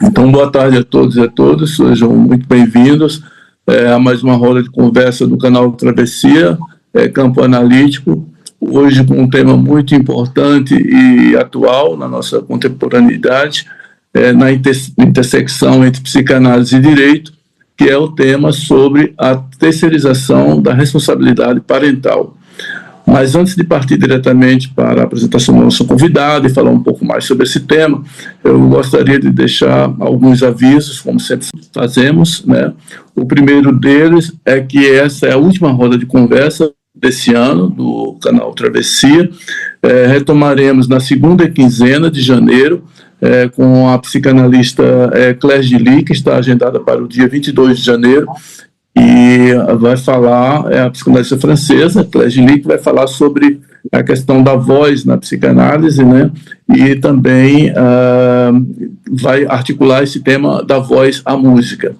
Então, boa tarde a todos e a todas, sejam muito bem-vindos a mais uma roda de conversa do canal Travessia, Campo Analítico, hoje com um tema muito importante e atual na nossa contemporaneidade, na intersecção entre psicanálise e direito, que é o tema sobre a terceirização da responsabilidade parental. Mas antes de partir diretamente para a apresentação da nossa convidada e falar um pouco mais sobre esse tema, eu gostaria de deixar alguns avisos, como sempre fazemos, né? O primeiro deles é que essa é a última roda de conversa desse ano, do canal Travessia. Retomaremos na segunda quinzena de janeiro, com a psicanalista Claire Gilly, que está agendada para o dia 22 de janeiro, e vai falar, a psicanalista francesa, Claire Gilly, que vai falar sobre a questão da voz na psicanálise, né? E também vai articular esse tema da voz à música.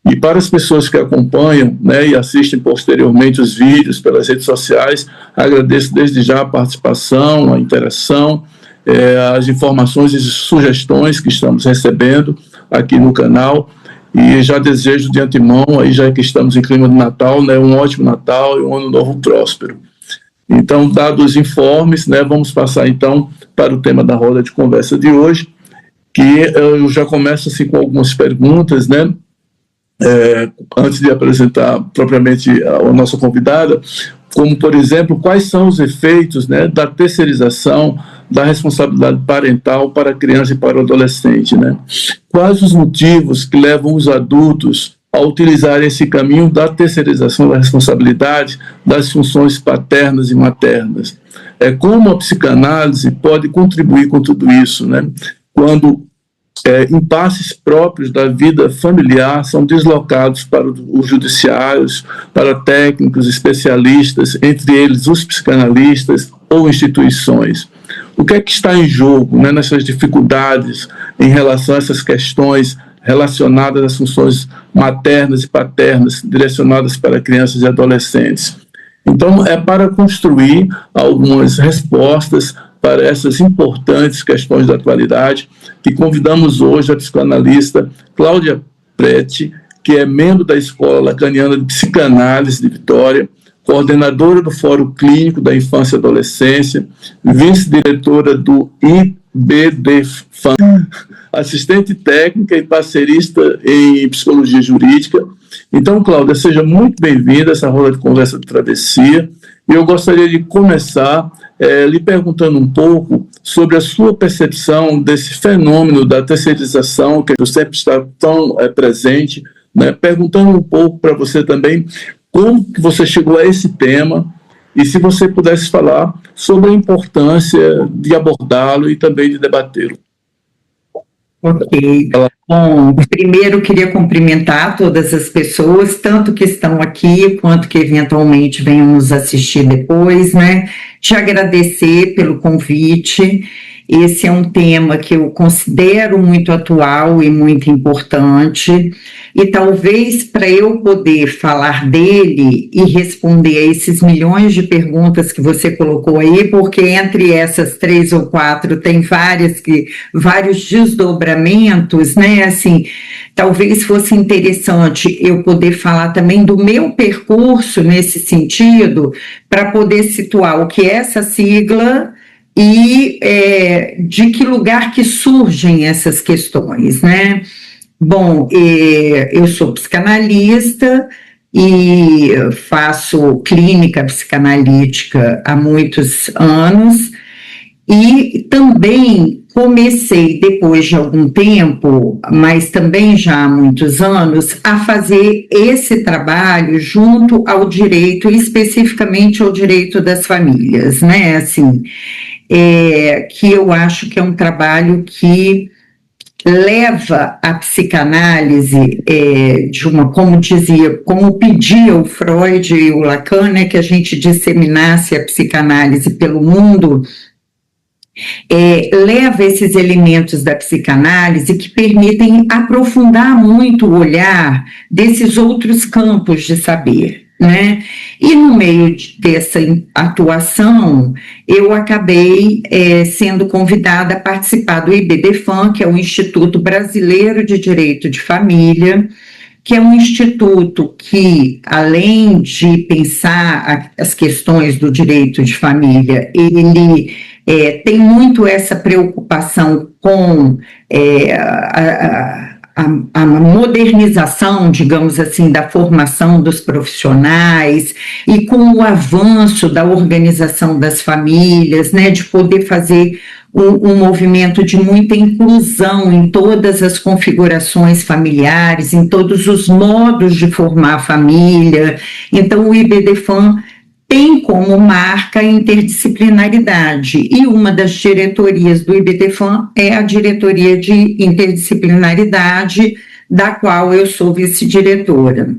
E para as pessoas que acompanham, né, e assistem posteriormente os vídeos pelas redes sociais, agradeço desde já a participação, a interação, as informações e sugestões que estamos recebendo aqui no canal. E já desejo de antemão, aí já que estamos em clima de Natal, né, um ótimo Natal e um ano novo próspero. Então, dados os informes, né, vamos passar então para o tema da roda de conversa de hoje, que eu já começo assim, com algumas perguntas, né, antes de apresentar propriamente a nossa convidada, como, por exemplo, quais são os efeitos, né, da terceirização da responsabilidade parental para a criança e para o adolescente, né? Quais os motivos que levam os adultos a utilizar esse caminho da terceirização da responsabilidade das funções paternas e maternas? Como a psicanálise pode contribuir com tudo isso, né? Quando impasses próprios da vida familiar são deslocados para os judiciários, para técnicos, especialistas, entre eles os psicanalistas ou instituições. O que é que está em jogo, né, nessas dificuldades em relação a essas questões relacionadas às funções maternas e paternas direcionadas para crianças e adolescentes? Então, é para construir algumas respostas para essas importantes questões da atualidade que convidamos hoje a psicanalista Cláudia Preti, que é membro da Escola Lacaniana de Psicanálise de Vitória, coordenadora do Fórum Clínico da Infância e Adolescência, vice-diretora do IBDFAM, assistente técnica e parcerista em psicologia jurídica. Então, Cláudia, seja muito bem-vinda a essa roda de conversa de Travessia. E eu gostaria de começar lhe perguntando um pouco sobre a sua percepção desse fenômeno da terceirização, que sempre está tão presente, né? Perguntando um pouco para você também como que você chegou a esse tema e se você pudesse falar sobre a importância de abordá-lo e também de debatê-lo. Ok. Bom, primeiro queria cumprimentar todas as pessoas, tanto que estão aqui, quanto que eventualmente venham nos assistir depois, né? Te agradecer pelo convite. Esse é um tema que eu considero muito atual e muito importante, e talvez para eu poder falar dele e responder a esses milhões de perguntas que você colocou aí, porque entre essas 3 ou 4 tem vários desdobramentos, né? Assim, talvez fosse interessante eu poder falar também do meu percurso nesse sentido, para poder situar o que é essa sigla e de que lugar que surgem essas questões, né? Bom, eu sou psicanalista e faço clínica psicanalítica há muitos anos e também comecei, depois de algum tempo, mas também já há muitos anos, a fazer esse trabalho junto ao direito, especificamente ao direito das famílias, né? Assim, que eu acho que é um trabalho que leva a psicanálise como pedia o Freud e o Lacan, né, que a gente disseminasse a psicanálise pelo mundo, leva esses elementos da psicanálise que permitem aprofundar muito o olhar desses outros campos de saber, né? E no meio dessa atuação, eu acabei sendo convidada a participar do IBDFAM, que é o Instituto Brasileiro de Direito de Família, que é um instituto que, além de pensar as questões do direito de família, ele tem muito essa preocupação com a modernização, digamos assim, da formação dos profissionais e com o avanço da organização das famílias, né, de poder fazer um movimento de muita inclusão em todas as configurações familiares, em todos os modos de formar a família. Então, o IBDFAM tem como marca a interdisciplinaridade, e uma das diretorias do IBDFAM é a diretoria de interdisciplinaridade, da qual eu sou vice-diretora.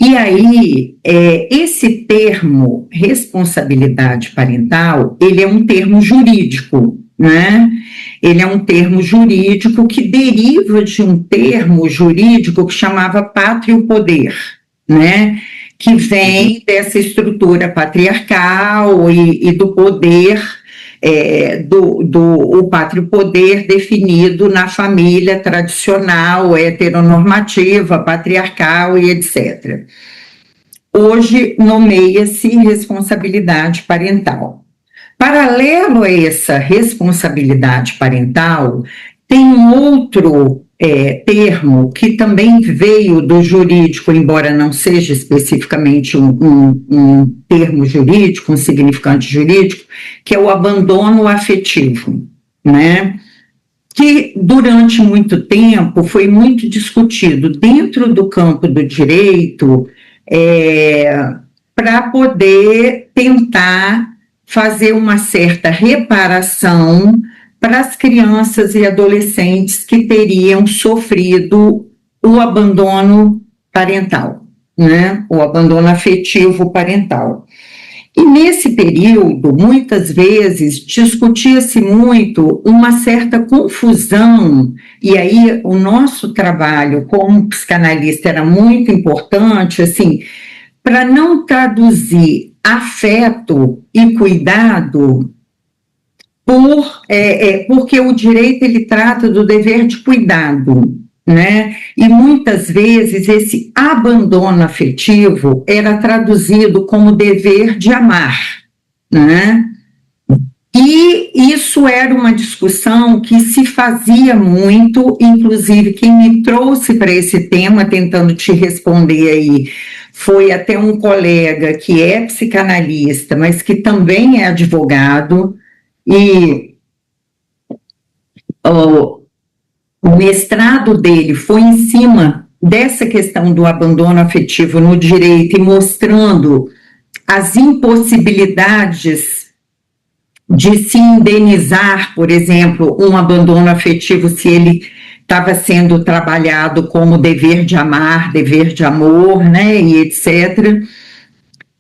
E aí, esse termo, responsabilidade parental, ele é um termo jurídico, né? Ele é um termo jurídico que deriva de um termo jurídico que chamava pátrio poder, né? Que vem dessa estrutura patriarcal e do poder, o pátrio poder definido na família tradicional, heteronormativa, patriarcal e etc. Hoje nomeia-se responsabilidade parental. Paralelo a essa responsabilidade parental, tem um outro termo que também veio do jurídico, embora não seja especificamente um termo jurídico, um significante jurídico, que é o abandono afetivo, né? Que durante muito tempo foi muito discutido dentro do campo do direito, para poder tentar fazer uma certa reparação para as crianças e adolescentes que teriam sofrido o abandono parental, né? O abandono afetivo parental. E nesse período, muitas vezes, discutia-se muito uma certa confusão, e aí o nosso trabalho como psicanalista era muito importante, assim, para não traduzir afeto e cuidado porque o direito ele trata do dever de cuidado, né? E muitas vezes esse abandono afetivo era traduzido como dever de amar, né? E isso era uma discussão que se fazia muito, inclusive quem me trouxe para esse tema, tentando te responder aí, foi até um colega que é psicanalista, mas que também é advogado, e o mestrado dele foi em cima dessa questão do abandono afetivo no direito e mostrando as impossibilidades de se indenizar, por exemplo, um abandono afetivo se ele estava sendo trabalhado como dever de amar, dever de amor, né, e etc.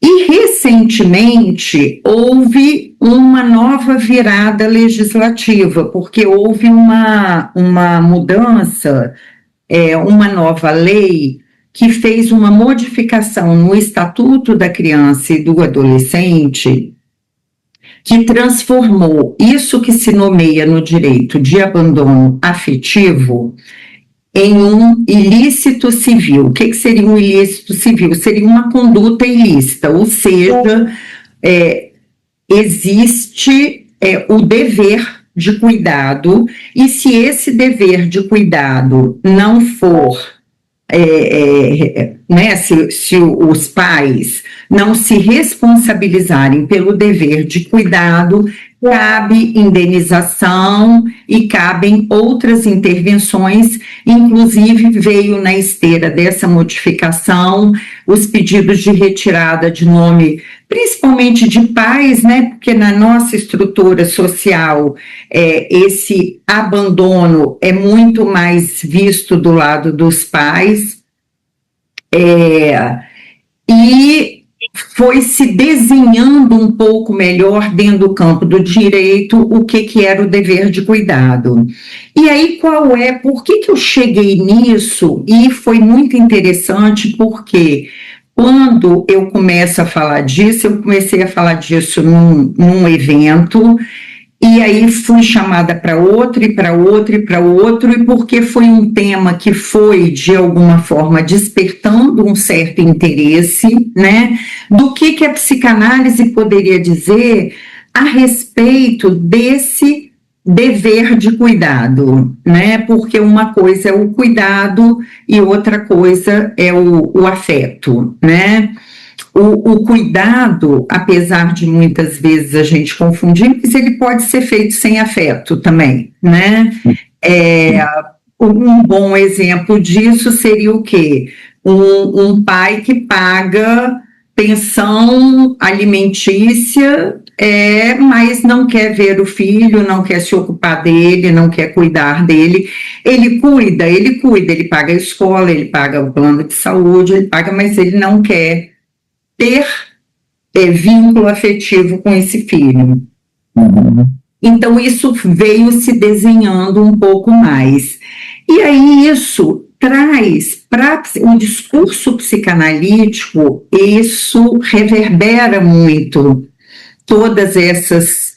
E, recentemente, houve uma nova virada legislativa, porque houve uma mudança, uma nova lei que fez uma modificação no Estatuto da Criança e do Adolescente, que transformou isso que se nomeia no direito de abandono afetivo em um ilícito civil. O que seria um ilícito civil? Seria uma conduta ilícita, ou seja, existe o dever de cuidado, e se esse dever de cuidado não for, né, se os pais não se responsabilizarem pelo dever de cuidado, cabe indenização e cabem outras intervenções, inclusive veio na esteira dessa modificação os pedidos de retirada de nome, principalmente de pais, né, porque na nossa estrutura social esse abandono é muito mais visto do lado dos pais, e foi se desenhando um pouco melhor dentro do campo do direito o que era o dever de cuidado. E aí por que eu cheguei nisso? E foi muito interessante porque quando eu começo a falar disso, eu comecei a falar disso num evento, e aí fui chamada para outro, e para outro, e para outro, e porque foi um tema que foi, de alguma forma, despertando um certo interesse, né, do que a psicanálise poderia dizer a respeito desse dever de cuidado, né, porque uma coisa é o cuidado e outra coisa é o afeto, né. O cuidado, apesar de muitas vezes a gente confundir, mas ele pode ser feito sem afeto também, né? Um bom exemplo disso seria o quê? Um pai que paga pensão alimentícia, mas não quer ver o filho, não quer se ocupar dele, não quer cuidar dele. Ele cuida, ele paga a escola, ele paga o plano de saúde, ele paga, mas ele não quer ter vínculo afetivo com esse filho. Uhum. Então, isso veio se desenhando um pouco mais. E aí, isso traz para o discurso psicanalítico, isso reverbera muito todas essas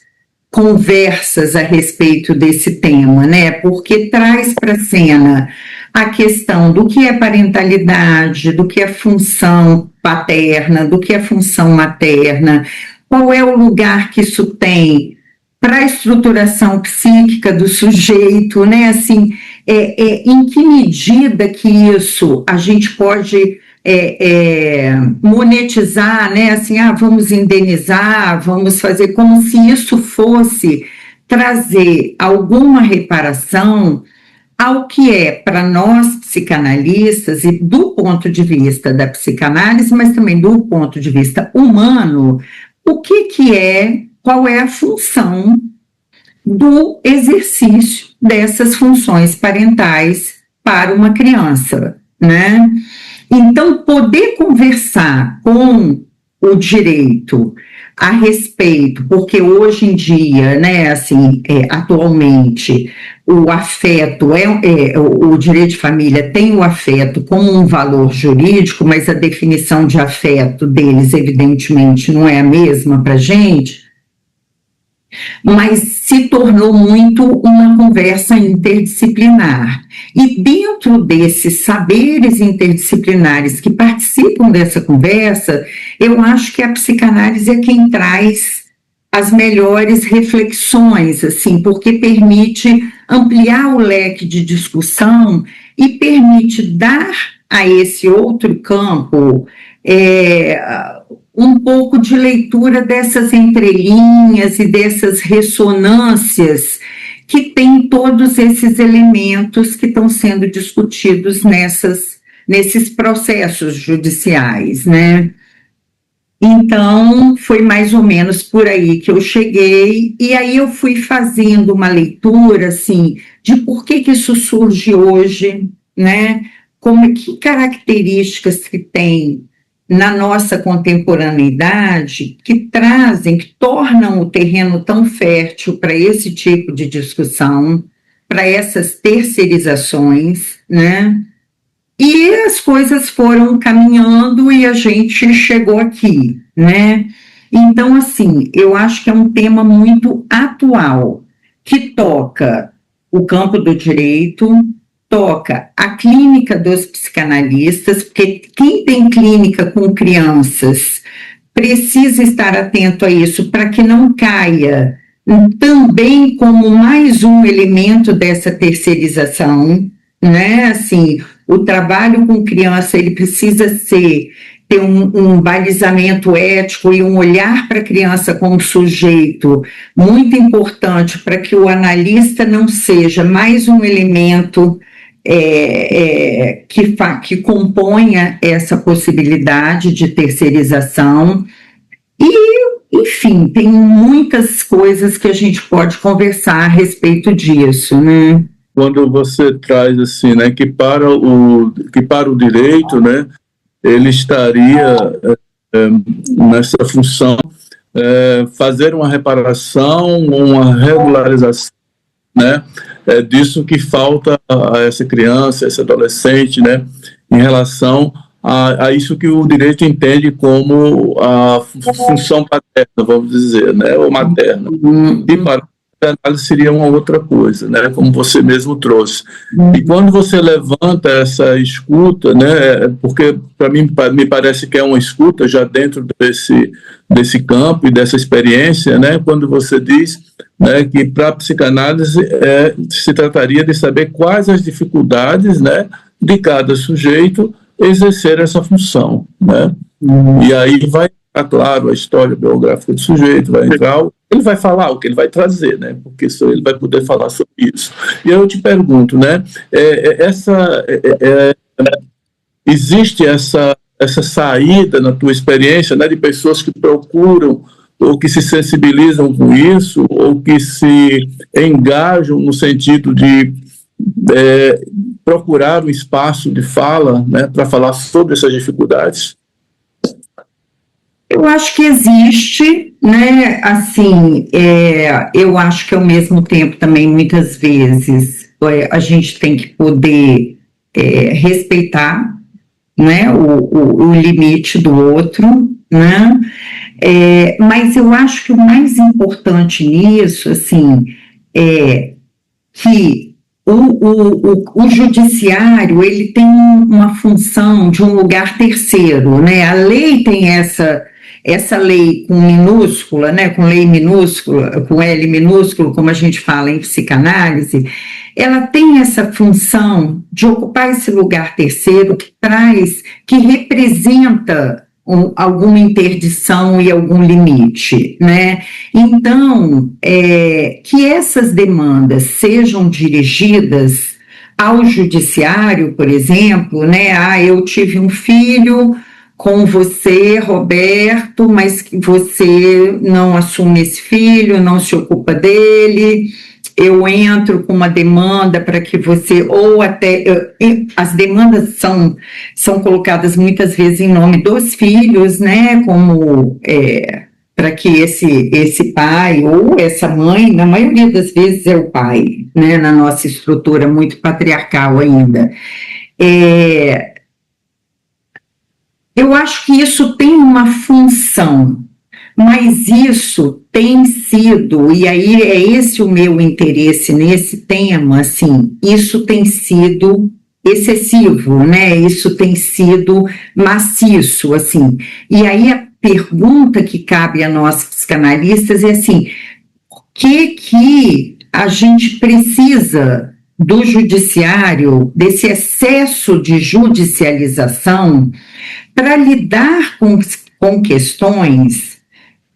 conversas a respeito desse tema, né? Porque traz para a cena a questão do que é parentalidade, do que é função paterna, do que é função materna, qual é o lugar que isso tem para a estruturação psíquica do sujeito, né? Assim, em que medida que isso a gente pode monetizar, né? Assim, vamos indenizar, vamos fazer como se isso fosse trazer alguma reparação ao que é, para nós psicanalistas, e do ponto de vista da psicanálise, mas também do ponto de vista humano, o que é, qual é a função do exercício dessas funções parentais para uma criança, né? Então, poder conversar com o direito a respeito, porque hoje em dia, né, assim, atualmente, o afeto, o direito de família tem o afeto como um valor jurídico, mas a definição de afeto deles, evidentemente, não é a mesma para a gente, mas se tornou muito uma conversa interdisciplinar. E dentro desses saberes interdisciplinares que participam dessa conversa, eu acho que a psicanálise é quem traz as melhores reflexões, assim, porque permite ampliar o leque de discussão e permite dar a esse outro campo um pouco de leitura dessas entrelinhas e dessas ressonâncias que tem todos esses elementos que estão sendo discutidos nesses processos judiciais, né? Então, foi mais ou menos por aí que eu cheguei, e aí eu fui fazendo uma leitura, assim, de por que isso surge hoje, né? Que características que tem na nossa contemporaneidade que tornam o terreno tão fértil para esse tipo de discussão, para essas terceirizações, né? E as coisas foram caminhando e a gente chegou aqui, né? Então, assim, eu acho que é um tema muito atual, que toca o campo do direito, toca a clínica dos psicanalistas, porque quem tem clínica com crianças precisa estar atento a isso para que não caia também como mais um elemento dessa terceirização, né? Assim, o trabalho com criança, ele precisa ter um balizamento ético e um olhar para a criança como sujeito muito importante para que o analista não seja mais um elemento que componha essa possibilidade de terceirização. E, enfim, tem muitas coisas que a gente pode conversar a respeito disso, né? Quando você traz assim, né, que para o direito, né, ele estaria nessa função fazer uma reparação, uma regularização, né, disso que falta a essa criança, esse adolescente, né, em relação a isso que o direito entende como a função paterna, vamos dizer, né, ou materna. E para a análise seria uma outra coisa, né, como você mesmo trouxe. E quando você levanta essa escuta, né, porque para mim me parece que é uma escuta já dentro desse campo e dessa experiência, né, quando você diz, né, que para a psicanálise se trataria de saber quais as dificuldades, né, de cada sujeito exercer essa função, né? E aí vai entrar, claro, a história biográfica do sujeito, vai entrar, ele vai falar o que ele vai trazer, né? Porque só ele vai poder falar sobre isso. E aí eu te pergunto, né? Existe essa saída na tua experiência, né, de pessoas que procuram ou que se sensibilizam com isso, ou que se engajam no sentido de procurar um espaço de fala, né, para falar sobre essas dificuldades? Eu acho que existe, né, assim, eu acho que ao mesmo tempo também, muitas vezes, a gente tem que poder respeitar, né, o limite do outro, né, mas eu acho que o mais importante nisso, assim, é que o judiciário, ele tem uma função de um lugar terceiro, né? A lei tem essa lei com minúscula, né? Com lei minúscula, com L minúsculo, como a gente fala em psicanálise, ela tem essa função de ocupar esse lugar terceiro que representa alguma interdição e algum limite, né? Então, que essas demandas sejam dirigidas ao judiciário, por exemplo, né? Eu tive um filho com você, Roberto, mas que você não assume esse filho, não se ocupa dele. Eu entro com uma demanda para que você, ou até, as demandas são colocadas muitas vezes em nome dos filhos, né, como para que esse pai ou essa mãe, na maioria das vezes é o pai, né, na nossa estrutura muito patriarcal ainda. Eu acho que isso tem uma função, mas isso tem sido, e aí é esse o meu interesse nesse tema, assim, isso tem sido excessivo, né? Isso tem sido maciço, assim. E aí a pergunta que cabe a nós psicanalistas é assim, o que a gente precisa do judiciário, desse excesso de judicialização, para lidar com questões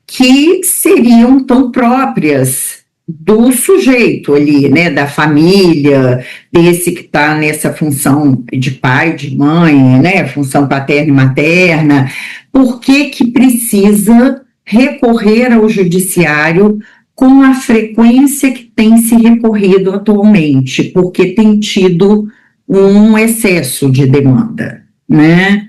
que seriam tão próprias do sujeito ali, né, da família, desse que está nessa função de pai, de mãe, né, função paterna e materna. Por que precisa recorrer ao judiciário com a frequência que tem se recorrido atualmente? Porque tem tido um excesso de demanda, né?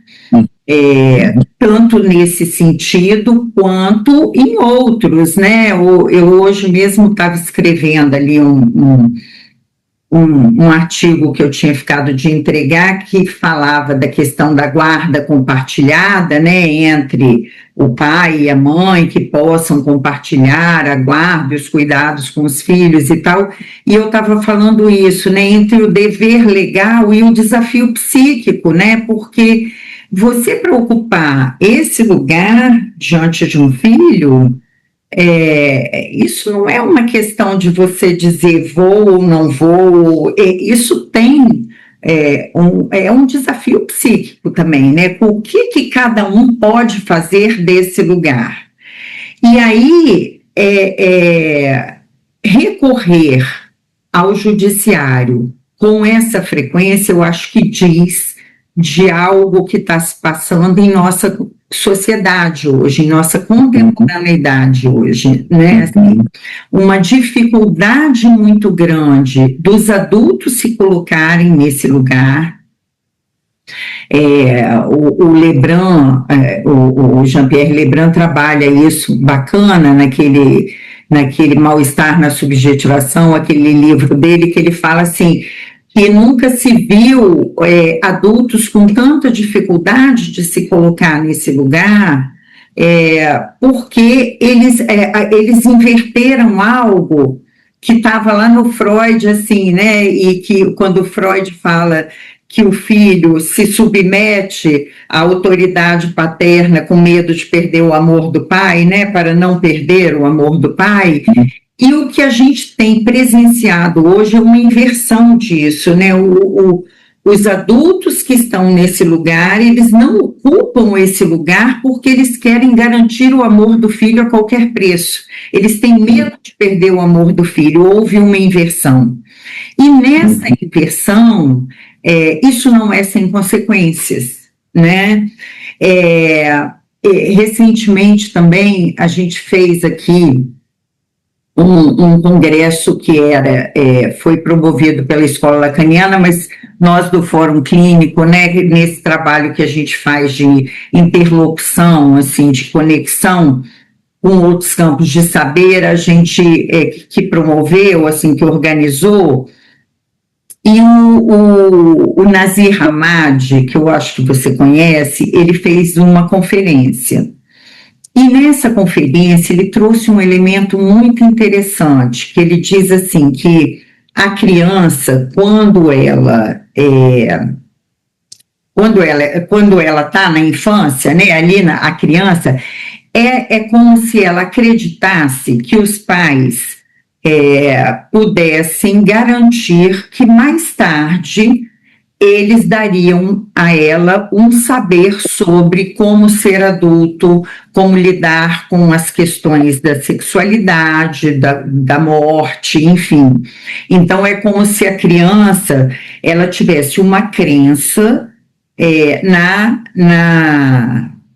Tanto nesse sentido quanto em outros, né? Eu hoje mesmo estava escrevendo ali um artigo que eu tinha ficado de entregar que falava da questão da guarda compartilhada, né, entre o pai e a mãe, que possam compartilhar a guarda e os cuidados com os filhos e tal, e eu estava falando isso, né, entre o dever legal e o desafio psíquico, né, porque você preocupar esse lugar diante de um filho, isso não é uma questão de você dizer vou ou não vou, isso tem um desafio psíquico também, né? O que cada um pode fazer desse lugar? E aí, recorrer ao judiciário com essa frequência, eu acho que diz de algo que está se passando em nossa sociedade hoje, em nossa contemporaneidade hoje, né? Assim, uma dificuldade muito grande dos adultos se colocarem nesse lugar. O Lebrun, o Jean-Pierre Lebrun trabalha isso bacana naquele Mal-Estar na Subjetivação, aquele livro dele que ele fala assim, que nunca se viu adultos com tanta dificuldade de se colocar nesse lugar, porque eles inverteram algo que estava lá no Freud, assim, né? E que quando Freud fala que o filho se submete à autoridade paterna com medo de perder o amor do pai, né? Para não perder o amor do pai. E o que a gente tem presenciado hoje é uma inversão disso, né? Os adultos que estão nesse lugar, eles não ocupam esse lugar porque eles querem garantir o amor do filho a qualquer preço. Eles têm medo de perder o amor do filho. Houve uma inversão. E nessa inversão, isso não é sem consequências, né? Recentemente também a gente fez aqui um congresso que foi promovido pela Escola Lacaniana, mas nós do Fórum Clínico, né, nesse trabalho que a gente faz de interlocução, assim, de conexão com outros campos de saber, a gente que promoveu, assim, que organizou, e o Nazir Hamad, que eu acho que você conhece, ele fez uma conferência. E nessa conferência ele trouxe um elemento muito interessante, que ele diz assim, que a criança, quando ela está na infância, né, ali a criança, é como se ela acreditasse que os pais pudessem garantir que mais tarde eles dariam a ela um saber sobre como ser adulto, como lidar com as questões da sexualidade, da morte, enfim. Então, é como se a criança ela tivesse uma crença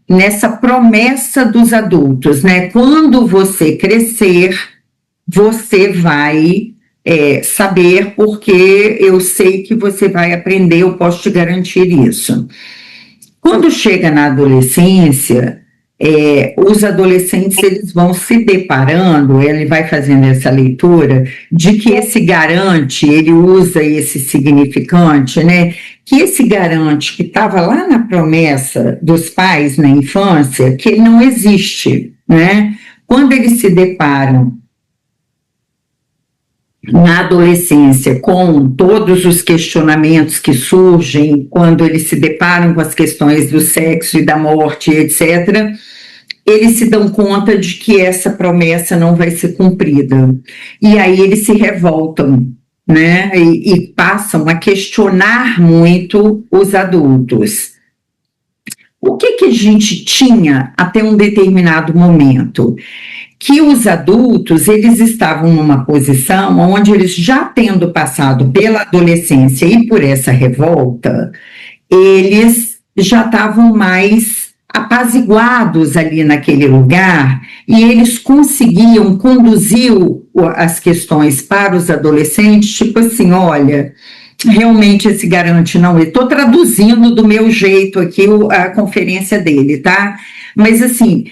nessa promessa dos adultos, né? Quando você crescer, você vai saber, porque eu sei que você vai aprender, eu posso te garantir isso. Quando chega na adolescência, os adolescentes eles vão se deparando, ele vai fazendo essa leitura de que esse garante, ele usa esse significante, né? Que esse garante que estava lá na promessa dos pais na infância, que ele não existe, né? Quando eles se deparam na adolescência, com todos os questionamentos que surgem quando eles se deparam com as questões do sexo e da morte, etc., eles se dão conta de que essa promessa não vai ser cumprida. E aí eles se revoltam, né? E passam a questionar muito os adultos. O que a gente tinha até um determinado momento? Que os adultos, eles estavam numa posição onde eles, já tendo passado pela adolescência e por essa revolta, eles já estavam mais apaziguados ali naquele lugar e eles conseguiam conduzir as questões para os adolescentes, tipo assim, olha, realmente esse garante não, eu estou traduzindo do meu jeito aqui a conferência dele, tá? Mas, assim,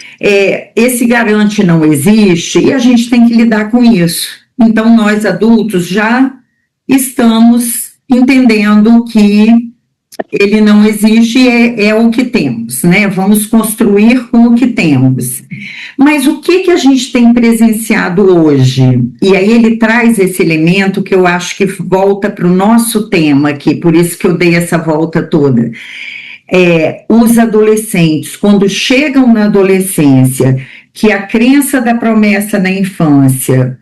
esse garante não existe e a gente tem que lidar com isso. Então, nós adultos já estamos entendendo que ele não existe e é o que temos, né? Vamos construir com o que temos. Mas o que a gente tem presenciado hoje? E aí ele traz esse elemento que eu acho que volta para o nosso tema aqui, por isso que eu dei essa volta toda. Os adolescentes, quando chegam na adolescência, que a crença da promessa na infância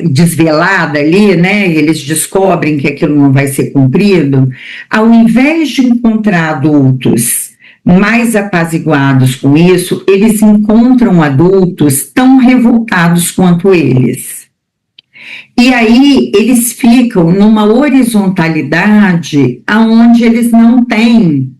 desvelada ali, né? Eles descobrem que aquilo não vai ser cumprido, ao invés de encontrar adultos mais apaziguados com isso, eles encontram adultos tão revoltados quanto eles. E aí eles ficam numa horizontalidade onde eles não têm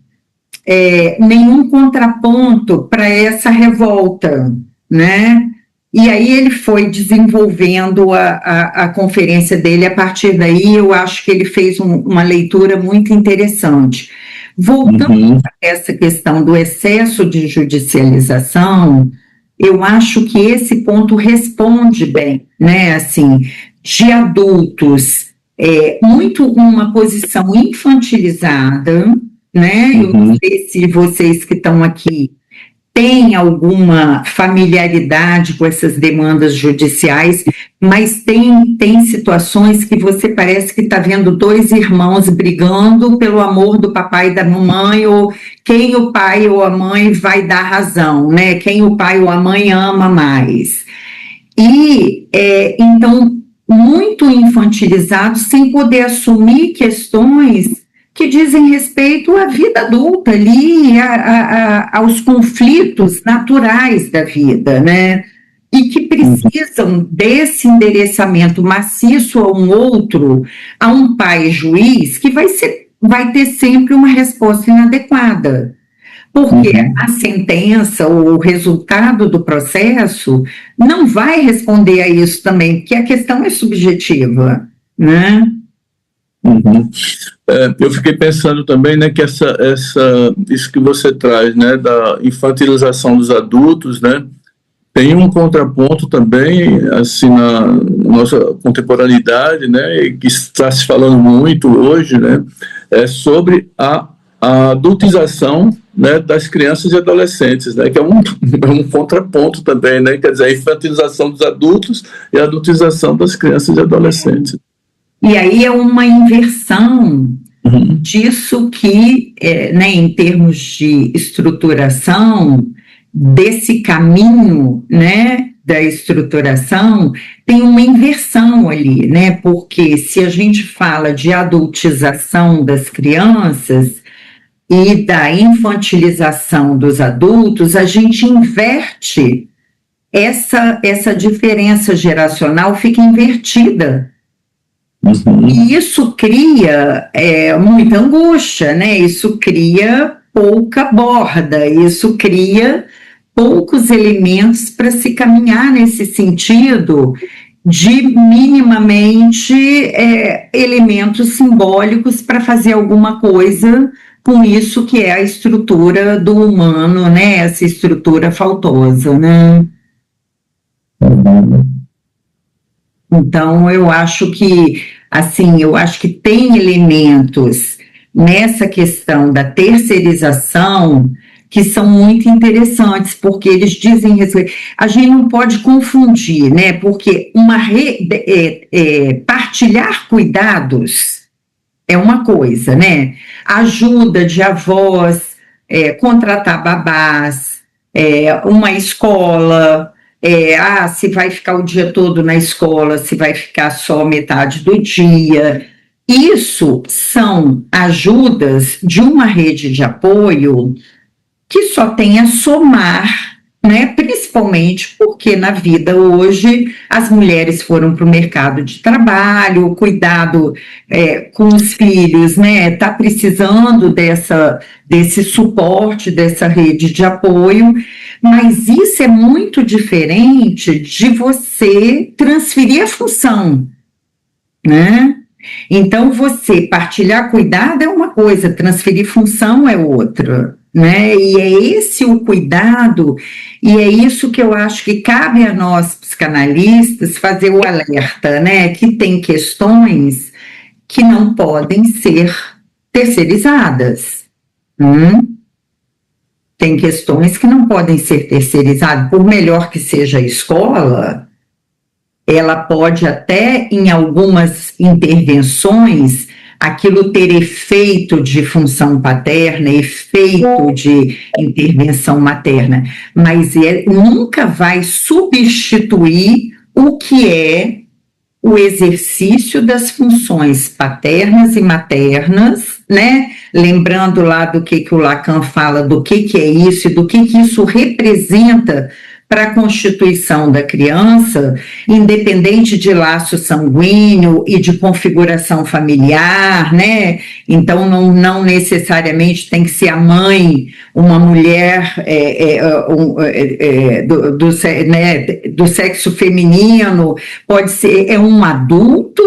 nenhum contraponto para essa revolta, né? E aí ele foi desenvolvendo a conferência dele, a partir daí eu acho que ele fez uma leitura muito interessante. Voltando a essa questão do excesso de judicialização, eu acho que esse ponto responde bem, né, assim, de adultos muito uma posição infantilizada, né? Eu não sei se vocês que estão aqui têm alguma familiaridade com essas demandas judiciais, mas tem situações que você parece que está vendo dois irmãos brigando pelo amor do papai e da mamãe, ou quem o pai ou a mãe vai dar razão, né? Quem o pai ou a mãe ama mais. E, então, muito infantilizado, sem poder assumir questões que dizem respeito à vida adulta ali, aos conflitos naturais da vida, né? E que precisam desse endereçamento maciço a um outro, a um pai juiz, que vai ter sempre uma resposta inadequada. Porque a sentença ou o resultado do processo não vai responder a isso também, porque a questão é subjetiva, né? Eu fiquei pensando também, né, que isso que você traz, né, da infantilização dos adultos, né, tem um contraponto também, assim, na nossa contemporaneidade, né, e que está se falando muito hoje, né, sobre a adultização, né, das crianças e adolescentes, né, que é um contraponto também, né, quer dizer, a infantilização dos adultos e a adultização das crianças e adolescentes. E aí é uma inversão disso que, né, em termos de estruturação, desse caminho, né, da estruturação, tem uma inversão ali, né, porque se a gente fala de adultização das crianças e da infantilização dos adultos, a gente inverte essa diferença geracional, fica invertida. E isso cria muita angústia, né? Isso cria pouca borda, isso cria poucos elementos para se caminhar nesse sentido de minimamente elementos simbólicos para fazer alguma coisa com isso que é a estrutura do humano, né? Essa estrutura faltosa, né? Então, eu acho que tem elementos nessa questão da terceirização que são muito interessantes, porque eles dizem respeito. A gente não pode confundir, né? Porque partilhar cuidados é uma coisa, né? Ajuda de avós, contratar babás, uma escola. Se vai ficar o dia todo na escola, se vai ficar só metade do dia. Isso são ajudas de uma rede de apoio que só tem a somar, né? Principalmente porque na vida hoje as mulheres foram para o mercado de trabalho, o cuidado com os filhos, né? Está precisando desse suporte, dessa rede de apoio, mas isso é muito diferente de você transferir a função, né? Então, você partilhar cuidado é uma coisa, transferir função é outra, né? E é esse o cuidado, e é isso que eu acho que cabe a nós, psicanalistas, fazer o alerta, né? Que tem questões que não podem ser terceirizadas. Tem questões que não podem ser terceirizadas, por melhor que seja a escola, ela pode até, em algumas intervenções, aquilo ter efeito de função paterna, efeito de intervenção materna, mas nunca vai substituir o que é o exercício das funções paternas e maternas, né? Lembrando lá do que o Lacan fala, do que é isso e do que isso representa para a constituição da criança, independente de laço sanguíneo e de configuração familiar, né? Então, não necessariamente tem que ser a mãe, uma mulher do sexo feminino, pode ser um adulto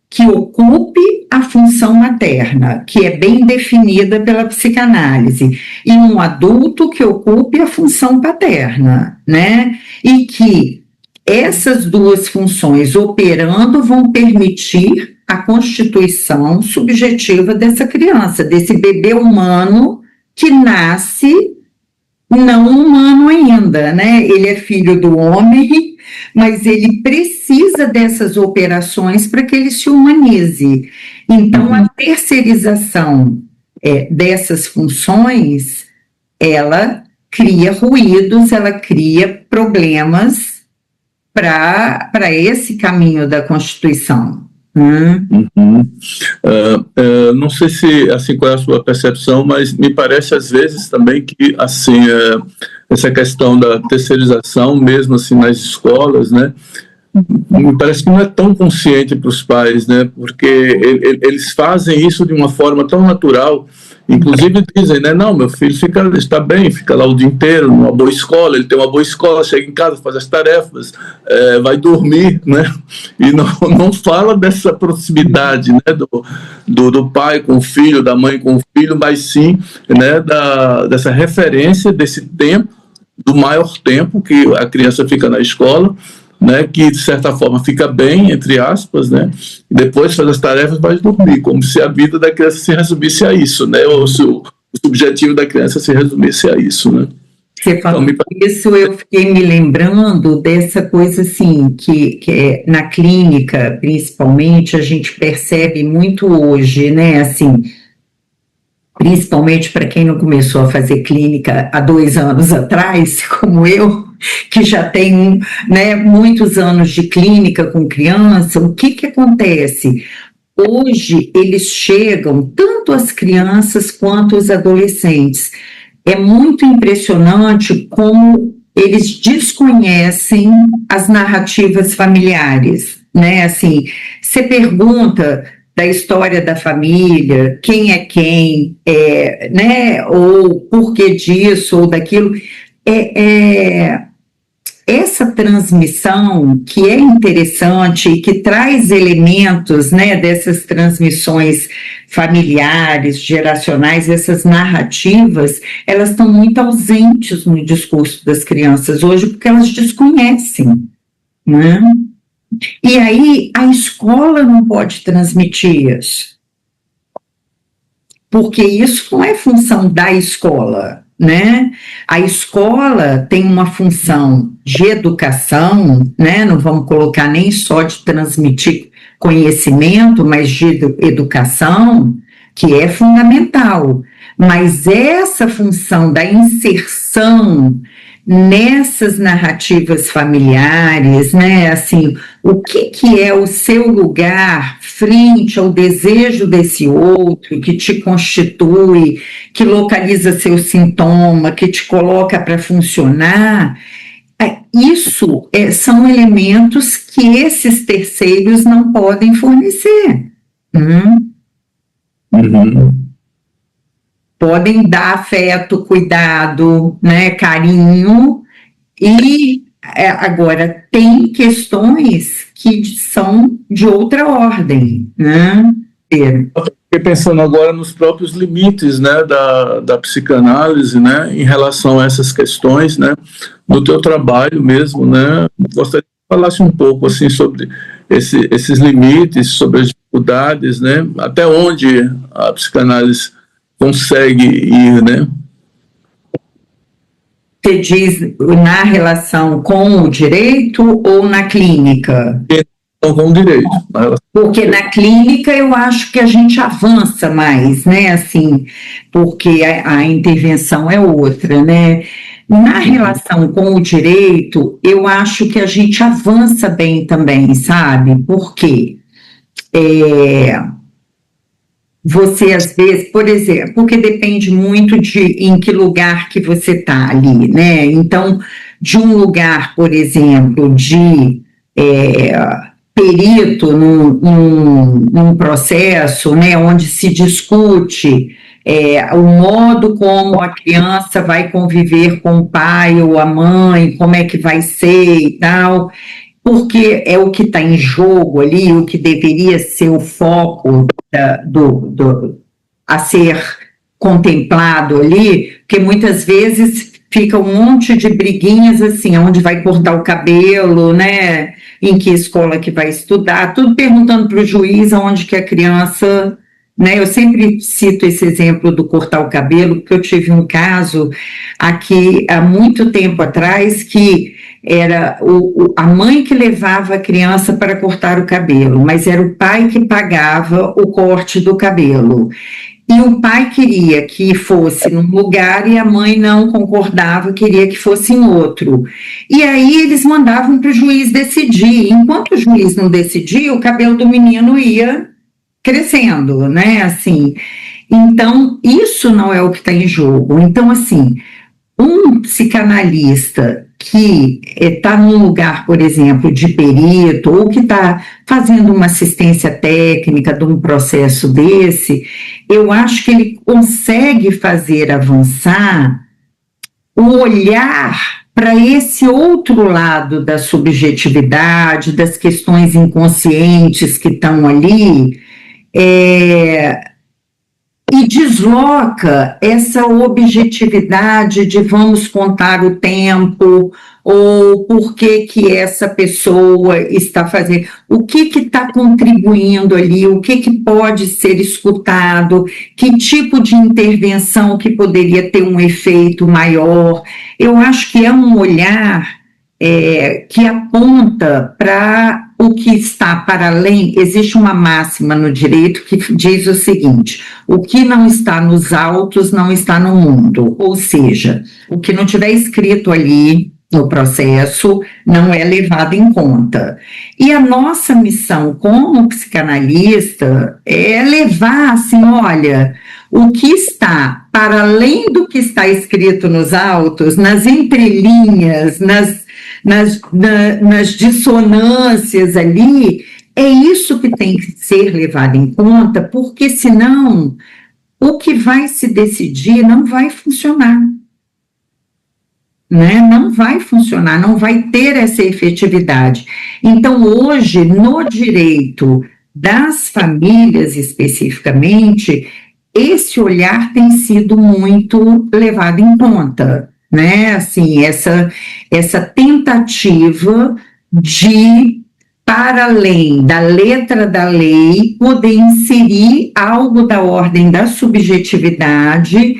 que ocupe a função materna, que é bem definida pela psicanálise, e um adulto que ocupe a função paterna, né? E que essas duas funções operando vão permitir a constituição subjetiva dessa criança, desse bebê humano que nasce não humano ainda, né? Ele é filho do homem, mas ele precisa dessas operações para que ele se humanize. Então, a terceirização dessas funções, ela cria ruídos, ela cria problemas para esse caminho da Constituição. Não sei se, assim, qual é a sua percepção, mas me parece às vezes também que, assim, essa questão da terceirização, mesmo assim nas escolas, né, me parece que não é tão consciente para os pais, né, porque eles fazem isso de uma forma tão natural. Inclusive dizem, né, não, meu filho está bem, fica lá o dia inteiro numa boa escola, ele tem uma boa escola, chega em casa, faz as tarefas, vai dormir, né, e não fala dessa proximidade, né, do pai com o filho, da mãe com o filho, mas sim, né, dessa referência, desse tempo, do maior tempo que a criança fica na escola, né, que de certa forma fica bem, entre aspas, né, e depois faz as tarefas e vai dormir, como se a vida da criança se resumisse a isso, né, ou se o subjetivo da criança se resumisse a isso, né. Você falou isso, eu fiquei me lembrando dessa coisa assim, que na clínica, principalmente, a gente percebe muito hoje, né, assim, principalmente para quem não começou a fazer clínica há 2 anos atrás, como eu, que já tem, né, muitos anos de clínica com criança. O que acontece? Hoje eles chegam, tanto as crianças quanto os adolescentes. É muito impressionante como eles desconhecem as narrativas familiares, né? Assim, você pergunta da história da família, quem é quem, né? Ou por que disso ou daquilo. Essa transmissão que é interessante e que traz elementos, né, dessas transmissões familiares, geracionais, essas narrativas, elas estão muito ausentes no discurso das crianças hoje porque elas desconhecem, né? E aí a escola não pode transmitir isso, porque isso não é função da escola, né? A escola tem uma função de educação, né? Não vamos colocar nem só de transmitir conhecimento, mas de educação, que é fundamental. Mas essa função da inserção nessas narrativas familiares, né? Assim, o que é o seu lugar frente ao desejo desse outro, que te constitui, que localiza seu sintoma, que te coloca para funcionar, isso são elementos que esses terceiros não podem fornecer. Podem dar afeto, cuidado, né, carinho, e agora tem questões que são de outra ordem, né? Fiquei pensando agora nos próprios limites, né, da psicanálise, né, em relação a essas questões, né, no teu trabalho mesmo, né. Gostaria que falasse um pouco assim sobre esses limites, sobre as dificuldades, né, até onde a psicanálise consegue ir, né? Você diz na relação com o direito ou na clínica? Com o direito. Porque na clínica eu acho que a gente avança mais, né? Assim, porque a intervenção é outra, né? Na relação com o direito, eu acho que a gente avança bem também, sabe? Por quê? Você, às vezes, por exemplo, porque depende muito de em que lugar que você está ali, né? Então, de um lugar, por exemplo, de perito num processo, né, onde se discute o modo como a criança vai conviver com o pai ou a mãe, como é que vai ser e tal, porque é o que está em jogo ali, o que deveria ser o foco a ser contemplado ali, porque muitas vezes fica um monte de briguinhas assim, onde vai cortar o cabelo, né? Em que escola que vai estudar, tudo perguntando para o juiz aonde que a criança, né? Eu sempre cito esse exemplo do cortar o cabelo, porque eu tive um caso aqui há muito tempo atrás que era a mãe que levava a criança para cortar o cabelo, mas era o pai que pagava o corte do cabelo. E o pai queria que fosse num lugar e a mãe não concordava, queria que fosse em outro. E aí eles mandavam para o juiz decidir. Enquanto o juiz não decidia, o cabelo do menino ia crescendo, né? Assim, então, isso não é o que está em jogo. Então, assim, um psicanalista que está num lugar, por exemplo, de perito, ou que está fazendo uma assistência técnica de um processo desse, eu acho que ele consegue fazer avançar o olhar para esse outro lado da subjetividade, das questões inconscientes que estão ali, e desloca essa objetividade de vamos contar o tempo, ou por que que essa pessoa está fazendo, o que está contribuindo ali, o que pode ser escutado, que tipo de intervenção que poderia ter um efeito maior. Eu acho que é um olhar que aponta para o que está para além. Existe uma máxima no direito que diz o seguinte: o que não está nos autos não está no mundo, ou seja, o que não tiver escrito ali no processo não é levado em conta. E a nossa missão como psicanalista é levar assim, olha, o que está para além do que está escrito nos autos, nas entrelinhas, nas dissonâncias ali, é isso que tem que ser levado em conta, porque senão o que vai se decidir não vai funcionar. Né? Não vai funcionar, não vai ter essa efetividade. Então, hoje, no direito das famílias especificamente, esse olhar tem sido muito levado em conta, né? Assim, essa tentativa de, para além da letra da lei, poder inserir algo da ordem da subjetividade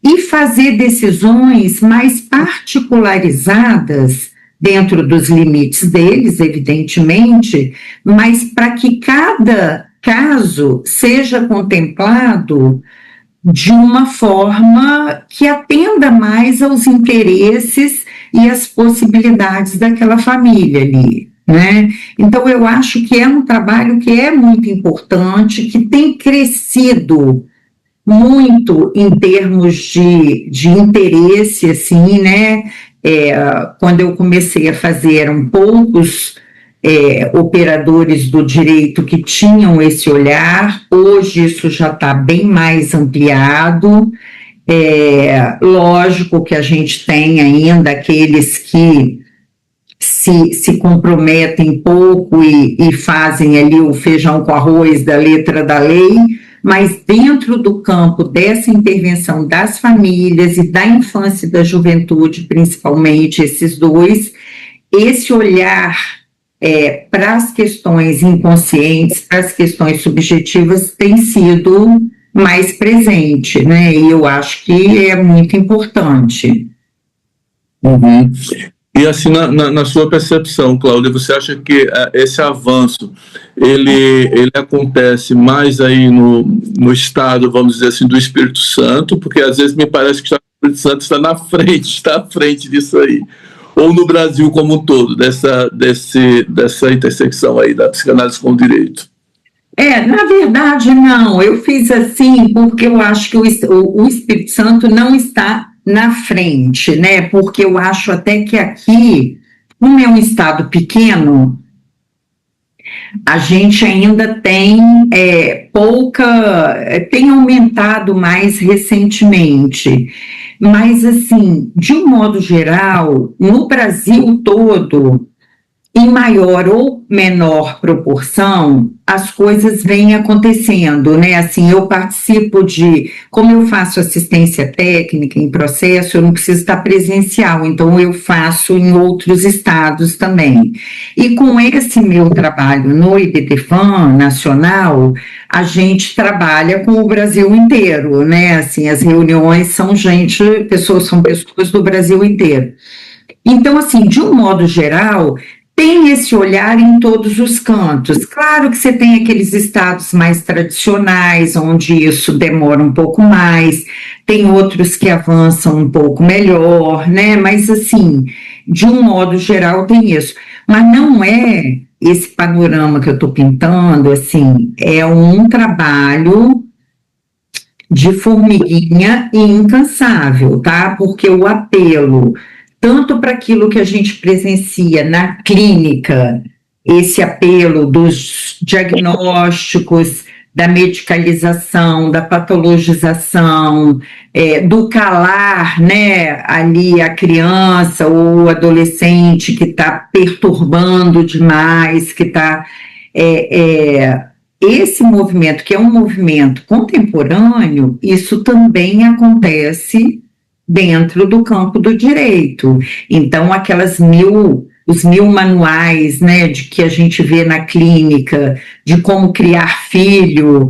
e fazer decisões mais particularizadas, dentro dos limites deles, evidentemente, mas para que cada caso seja contemplado de uma forma que atenda mais aos interesses e às possibilidades daquela família ali, né? Então, eu acho que é um trabalho que é muito importante, que tem crescido muito em termos de interesse, assim, né? Quando eu comecei a fazer, eram poucos operadores do direito que tinham esse olhar. Hoje isso já está bem mais ampliado. Lógico que a gente tem ainda aqueles que se comprometem pouco e fazem ali o feijão com arroz da letra da lei, mas dentro do campo dessa intervenção das famílias e da infância e da juventude, principalmente esses dois, esse olhar para as questões inconscientes, para as questões subjetivas, tem sido mais presente, né? E eu acho que é muito importante. Uhum. E assim, na sua percepção, Cláudia, você acha que esse avanço, ele acontece mais aí no estado, vamos dizer assim, do Espírito Santo, porque às vezes me parece que o Espírito Santo está à frente disso aí, ou no Brasil como um todo, dessa intersecção aí da psicanálise com o direito? Na verdade, não, eu fiz assim porque eu acho que o Espírito Santo não está na frente, né? Porque eu acho até que aqui, como é um estado pequeno, a gente ainda tem tem aumentado mais recentemente, mas assim, de um modo geral, no Brasil todo, em maior ou menor proporção, as coisas vêm acontecendo, né? Assim, eu participo como eu faço assistência técnica em processo, eu não preciso estar presencial, então eu faço em outros estados também. E com esse meu trabalho no IBDFAN nacional, a gente trabalha com o Brasil inteiro, né? Assim, as reuniões são são pessoas do Brasil inteiro. Então, assim, de um modo geral, tem esse olhar em todos os cantos. Claro que você tem aqueles estados mais tradicionais, onde isso demora um pouco mais, tem outros que avançam um pouco melhor, né? Mas, assim, de um modo geral, tem isso. Mas não é esse panorama que eu estou pintando, assim, é um trabalho de formiguinha e incansável, tá? Porque o apelo tanto para aquilo que a gente presencia na clínica, esse apelo dos diagnósticos, da medicalização, da patologização, do calar, né, ali a criança ou o adolescente que está perturbando demais, que está... esse movimento, que é um movimento contemporâneo, isso também acontece dentro do campo do direito. Então, os 1000 manuais, né, de que a gente vê na clínica, de como criar filho,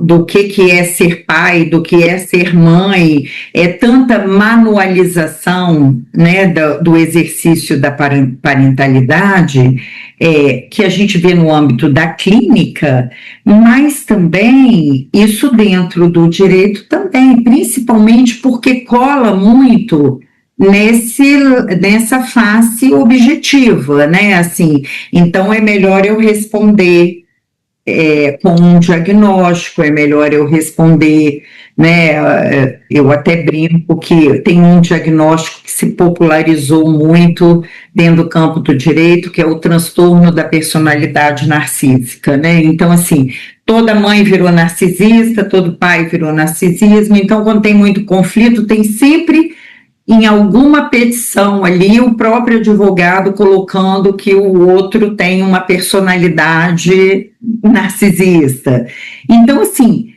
do que é ser pai, do que é ser mãe, tanta manualização, né, do exercício da parentalidade, que a gente vê no âmbito da clínica, mas também isso dentro do direito também, principalmente porque cola muito nessa face objetiva, né? Assim, então é melhor eu responder com um diagnóstico, é melhor eu responder, né? Eu até brinco que tem um diagnóstico que se popularizou muito dentro do campo do direito, que é o transtorno da personalidade narcísica, né? Então, assim, toda mãe virou narcisista, todo pai virou narcisismo, então, quando tem muito conflito, tem sempre em alguma petição ali, o próprio advogado colocando que o outro tem uma personalidade narcisista. Então, assim,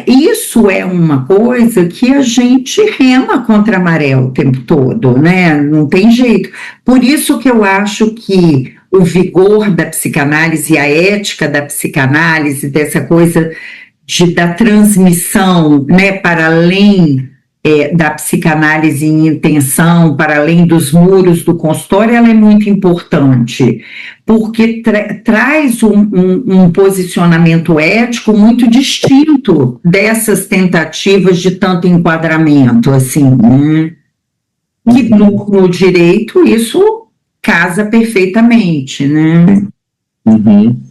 isso é uma coisa que a gente rema contra a maré o tempo todo, né? Não tem jeito. Por isso que eu acho que o vigor da psicanálise e a ética da psicanálise, dessa coisa da transmissão, né, para além da psicanálise em intenção, para além dos muros do consultório, ela é muito importante, porque traz um posicionamento ético muito distinto dessas tentativas de tanto enquadramento, assim, né? Que no direito isso casa perfeitamente, né? Uhum.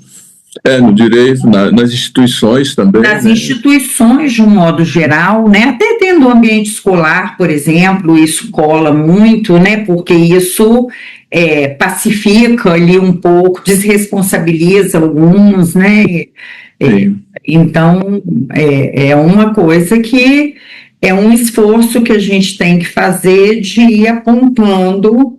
No direito, nas instituições também. Nas instituições, de um modo geral, né? Até dentro do ambiente escolar, por exemplo, isso cola muito, né? Porque isso pacifica ali um pouco, desresponsabiliza alguns, né? Então, é uma coisa que é um esforço que a gente tem que fazer de ir apontando,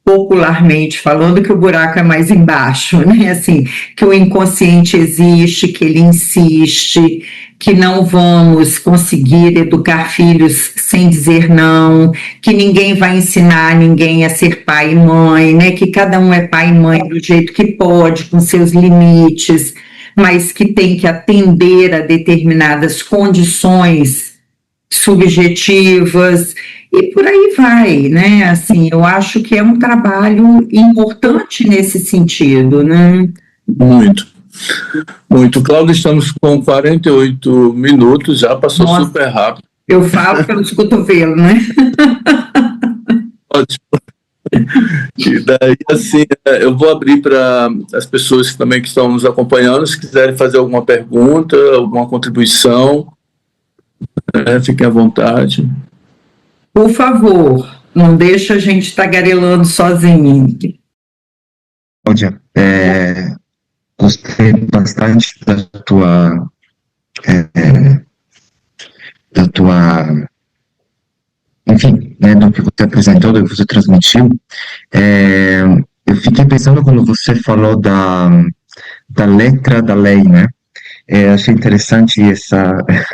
popularmente falando, que o buraco é mais embaixo, né? Assim, que o inconsciente existe, que ele insiste, que não vamos conseguir educar filhos sem dizer não, que ninguém vai ensinar ninguém a ser pai e mãe, né? Que cada um é pai e mãe do jeito que pode, com seus limites, mas que tem que atender a determinadas condições subjetivas, e por aí vai, né? Assim, eu acho que é um trabalho importante nesse sentido, né? Muito. Muito. Cláudia, estamos com 48 minutos, já passou super rápido. Eu falo pelos cotovelos, né? Ótimo. E daí, assim, eu vou abrir para as pessoas também que estão nos acompanhando, se quiserem fazer alguma pergunta, alguma contribuição, fiquem à vontade. Por favor, não deixa a gente tagarelando sozinho. Cláudia, gostei bastante da tua enfim, né, do que você apresentou, do que você transmitiu, eu fiquei pensando quando você falou da letra da lei, né? Achei interessante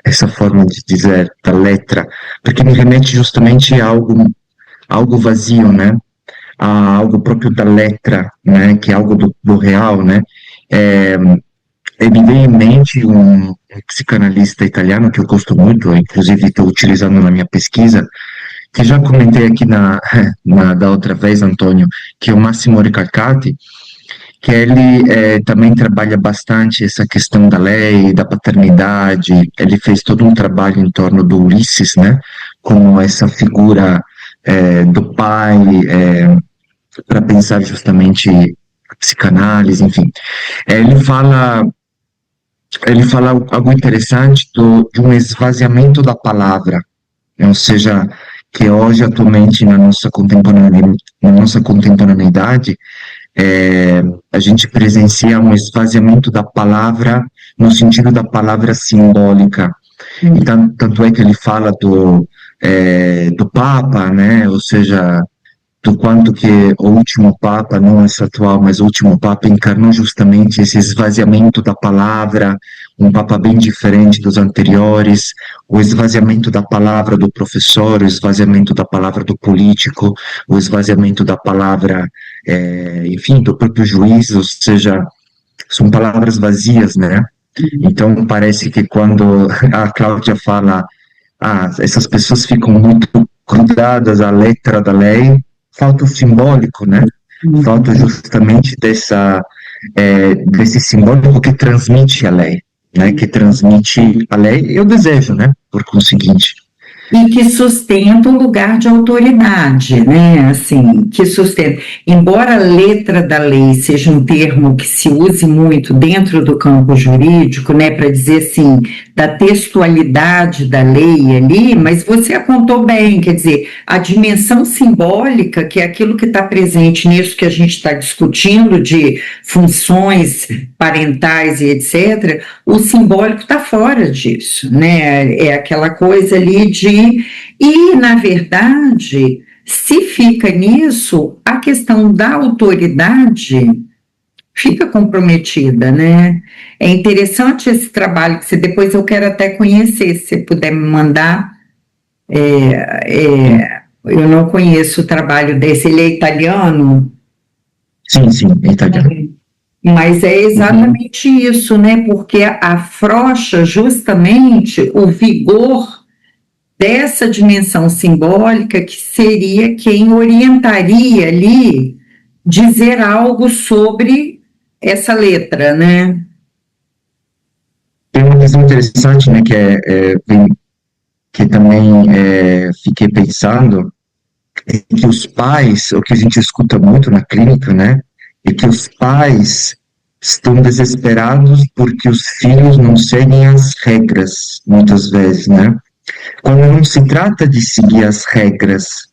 essa forma de dizer da letra, porque me remete justamente a algo vazio, né? A algo próprio da letra, né? Que é algo do real, né? É, me veio em mente um psicanalista italiano que eu gosto muito, inclusive estou utilizando na minha pesquisa, que já comentei aqui da outra vez, Antônio, que é o Massimo Recalcati, que ele também trabalha bastante essa questão da lei, da paternidade. Ele fez todo um trabalho em torno do Ulisses, né, como essa figura do pai, para pensar justamente a psicanálise, enfim. Ele fala algo interessante de um esvaziamento da palavra, né, ou seja, que hoje, atualmente, na nossa contemporaneidade, é, a gente presencia um esvaziamento da palavra no sentido da palavra simbólica. E tanto é que ele fala do Papa, né? Ou seja, do quanto que o último Papa, não esse atual, mas o último Papa encarnou justamente esse esvaziamento da palavra, um Papa bem diferente dos anteriores, o esvaziamento da palavra do professor, o esvaziamento da palavra do político, o esvaziamento da palavra, enfim, do próprio juiz, ou seja, são palavras vazias, né? Então, parece que quando a Cláudia fala, essas pessoas ficam muito grudadas à letra da lei, falta o simbólico, né? Falta justamente desse simbólico que transmite a lei, né? Que transmite a lei e o desejo, né? Por conseguinte. E que sustenta um lugar de autoridade, né? Assim, que sustenta. Embora a letra da lei seja um termo que se use muito dentro do campo jurídico, né, para dizer assim, da textualidade da lei ali, mas você apontou bem, quer dizer, a dimensão simbólica, que é aquilo que está presente nisso que a gente está discutindo, de funções parentais e etc., o simbólico está fora disso, né? É aquela coisa ali E, na verdade, se fica nisso, a questão da autoridade fica comprometida, né? É interessante esse trabalho, que depois eu quero até conhecer, se você puder me mandar. Eu não conheço o trabalho desse, ele é italiano? Sim, é italiano. Mas é exatamente isso, né? Porque afrouxa justamente o vigor dessa dimensão simbólica, que seria quem orientaria ali dizer algo sobre essa letra, né? Tem uma questão interessante, né, que também fiquei pensando, é que os pais, o que a gente escuta muito na clínica, né, é que os pais estão desesperados porque os filhos não seguem as regras, muitas vezes, né? Quando não se trata de seguir as regras,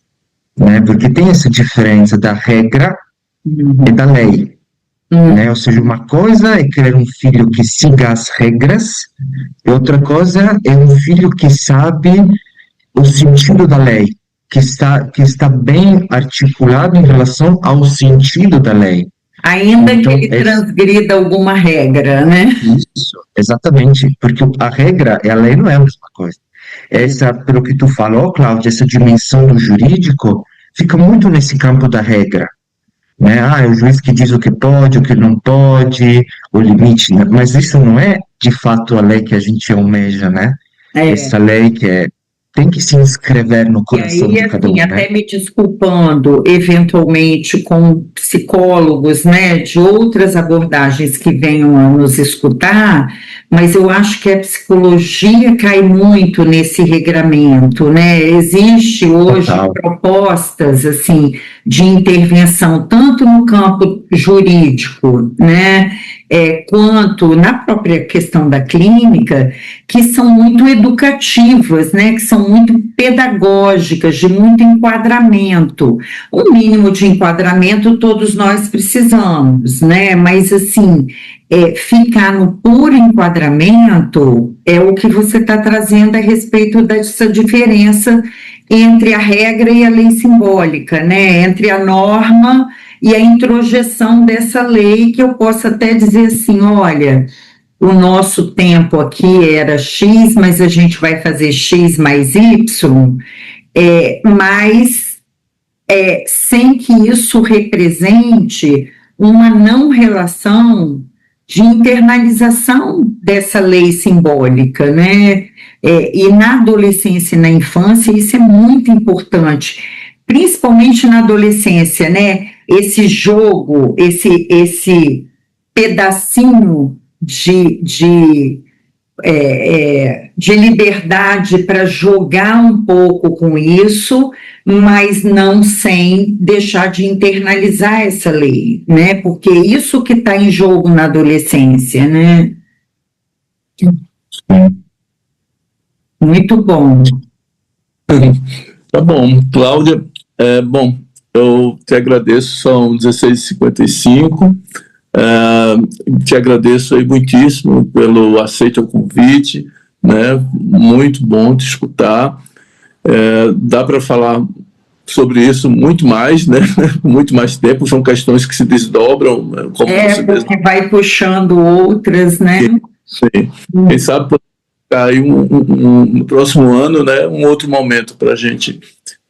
né? Porque tem essa diferença da regra e da lei, né? Ou seja, uma coisa é querer um filho que siga as regras, e outra coisa é um filho que sabe o sentido da lei, que está bem articulado em relação ao sentido da lei. Ainda então, que ele transgrida alguma regra, né? Isso, exatamente, porque a regra e a lei não é a mesma coisa. Pelo que tu falou, Cláudia, essa dimensão do jurídico fica muito nesse campo da regra, né? É o juiz que diz o que pode, o que não pode, o limite, né? Mas isso não é, de fato, a lei que a gente almeja, né? Essa lei que tem que se inscrever no coração de cada um, né? Até me desculpando, eventualmente, com psicólogos, né, de outras abordagens que venham a nos escutar, mas eu acho que a psicologia cai muito nesse regramento, né? Existe hoje propostas, assim, de intervenção, tanto no campo jurídico, né, quanto na própria questão da clínica, que são muito educativas, né, que são muito pedagógicas, de muito enquadramento. O mínimo de enquadramento todos nós precisamos, né, mas assim, ficar no puro enquadramento é o que você está trazendo a respeito dessa diferença entre a regra e a lei simbólica, né? Entre a norma e a introjeção dessa lei, que eu posso até dizer assim, olha, o nosso tempo aqui era X, mas a gente vai fazer X mais Y, mas sem que isso represente uma não relação de internalização dessa lei simbólica, né? E na adolescência e na infância isso é muito importante, principalmente na adolescência, né? Esse jogo, esse pedacinho de liberdade para jogar um pouco com isso, mas não sem deixar de internalizar essa lei, né? Porque isso que está em jogo na adolescência, né? Muito bom. Tá bom, Cláudia. Bom, eu te agradeço, são 16h55. Te agradeço aí muitíssimo pelo aceite ao convite, né? Muito bom te escutar. Dá para falar sobre isso muito mais, né? Muito mais tempo, são questões que se desdobram. Como você porque vai puxando outras, né? Sim. Quem sabe aí no próximo ano, né? Um outro momento para a gente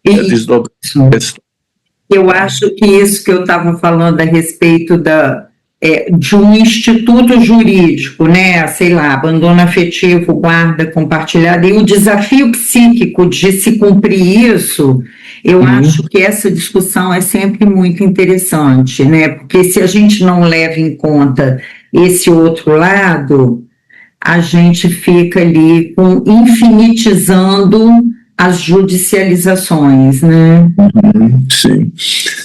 desdobrar. Eu acho que isso que eu estava falando a respeito de um instituto jurídico, né, sei lá, abandono afetivo, guarda compartilhada, e o desafio psíquico de se cumprir isso, eu acho que essa discussão é sempre muito interessante, né, porque se a gente não leva em conta esse outro lado, a gente fica ali infinitizando as judicializações, né? Sim.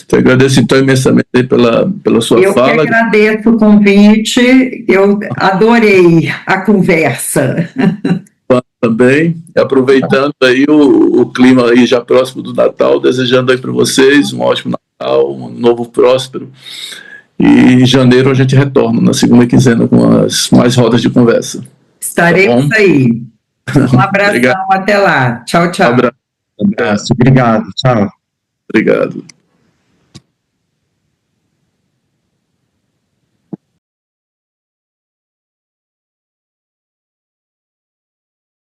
Te agradeço, então, imensamente pela sua fala. Eu que agradeço o convite, eu adorei a conversa. Também, aproveitando aí o clima aí já próximo do Natal, desejando aí para vocês um ótimo Natal, um novo próspero. E em janeiro a gente retorna, na segunda quinzena, com as mais rodas de conversa. Estaremos aí. Um abração, até lá. Tchau, tchau. Abraço, obrigado, tchau. Obrigado.